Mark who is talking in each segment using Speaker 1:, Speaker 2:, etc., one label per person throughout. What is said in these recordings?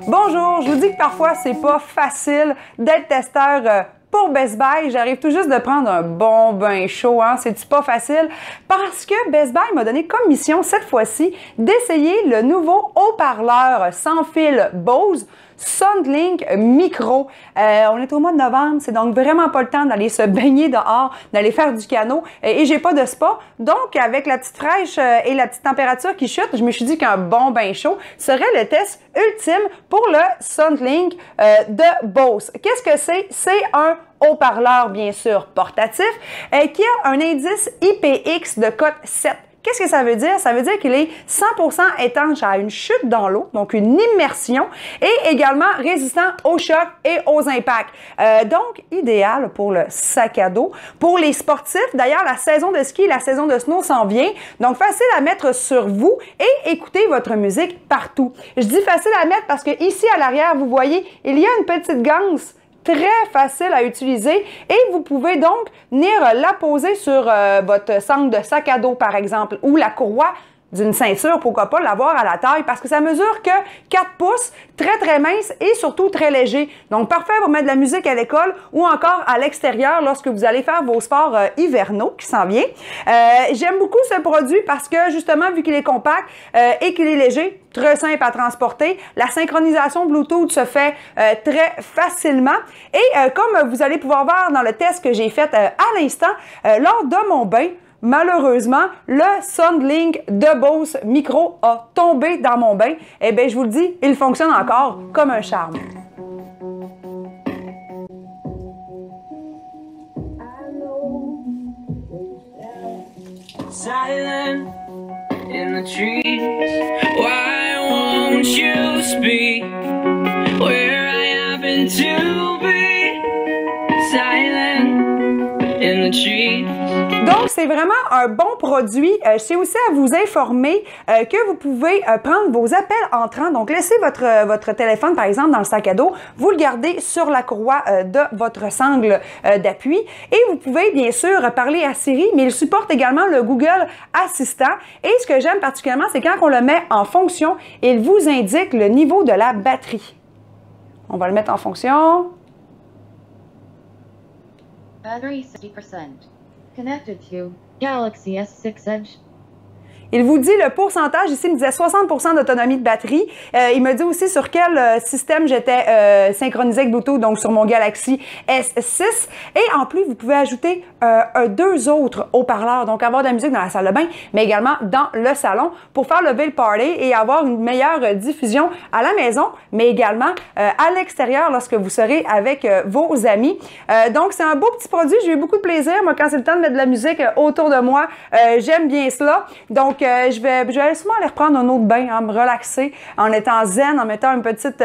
Speaker 1: Bonjour, je vous dis que parfois c'est pas facile d'être testeur pour Best Buy. J'arrive tout juste de prendre un bon bain chaud, hein? C'est-tu pas facile? Parce que Best Buy m'a donné comme mission cette fois-ci d'essayer le nouveau haut-parleur sans fil Bose SoundLink Micro. On est au mois de novembre, c'est donc vraiment pas le temps d'aller se baigner dehors, d'aller faire du canot et j'ai pas de spa. Donc, avec la petite fraîche et la petite température qui chute, je me suis dit qu'un bon bain chaud serait le test ultime pour le SoundLink de Bose. Qu'est-ce que c'est? C'est un haut-parleur, bien sûr, portatif qui a un indice IPX de cote 7. Qu'est-ce que ça veut dire? Ça veut dire qu'il est 100% étanche à une chute dans l'eau, donc une immersion, et également résistant aux chocs et aux impacts. Donc, idéal pour le sac à dos. Pour les sportifs, d'ailleurs, la saison de ski et la saison de snow s'en vient, donc facile à mettre sur vous et écouter votre musique partout. Je dis facile à mettre parce que ici à l'arrière, vous voyez, il y a une petite ganse très facile à utiliser et vous pouvez donc venir la poser sur votre sangle de sac à dos par exemple ou la courroie d'une ceinture, pourquoi pas l'avoir à la taille parce que ça mesure que 4 pouces, très mince et surtout très léger. Donc parfait pour mettre de la musique à l'école ou encore à l'extérieur lorsque vous allez faire vos sports hivernaux qui s'en vient. J'aime beaucoup ce produit parce que justement vu qu'il est compact et qu'il est léger, très simple à transporter, la synchronisation Bluetooth se fait très facilement et comme vous allez pouvoir voir dans le test que j'ai fait à l'instant, lors de mon bain, malheureusement, le SoundLink de Bose Micro a tombé dans mon bain. Eh bien, je vous le dis, il fonctionne encore comme un charme.
Speaker 2: Silent in the trees, why won't you speak? Where I happen to be, silent in the trees.
Speaker 1: Donc, c'est vraiment un bon produit. Je tiens aussi à vous informer que vous pouvez prendre vos appels entrants. Donc, laissez votre téléphone, par exemple, dans le sac à dos. Vous le gardez sur la courroie de votre sangle d'appui. Et vous pouvez, bien sûr, parler à Siri, mais il supporte également le Google Assistant. Et ce que j'aime particulièrement, c'est quand on le met en fonction, il vous indique le niveau de la batterie. On va le mettre en fonction.
Speaker 3: Battery 60%. Connected to Galaxy S6 Edge.
Speaker 1: Il vous dit le pourcentage, ici, il me disait 60% d'autonomie de batterie. Il me dit aussi sur quel système j'étais synchronisé avec Bluetooth, donc sur mon Galaxy S6. Et en plus, vous pouvez ajouter 2 autres haut-parleurs, donc avoir de la musique dans la salle de bain, mais également dans le salon pour faire lever le party et avoir une meilleure diffusion à la maison, mais également à l'extérieur lorsque vous serez avec vos amis. Donc, c'est un beau petit produit. J'ai eu beaucoup de plaisir. Moi, quand c'est le temps de mettre de la musique autour de moi, j'aime bien cela. Donc, je vais souvent aller reprendre un autre bain, hein, me relaxer en étant zen, en mettant une petite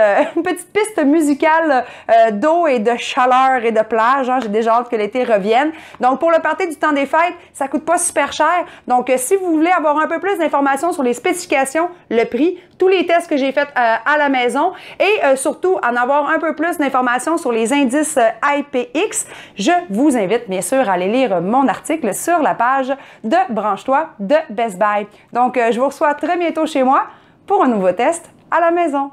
Speaker 1: piste musicale d'eau et de chaleur et de plage. Hein. J'ai déjà hâte que l'été revienne. Donc, pour le party du temps des fêtes, ça coûte pas super cher. Donc, si vous voulez avoir un peu plus d'informations sur les spécifications, le prix, tous les tests que j'ai faits à la maison et surtout en avoir un peu plus d'informations sur les indices IPX, je vous invite bien sûr à aller lire mon article sur la page de Branche-toi de Best Buy. Donc, je vous reçois très bientôt chez moi pour un nouveau test à la maison.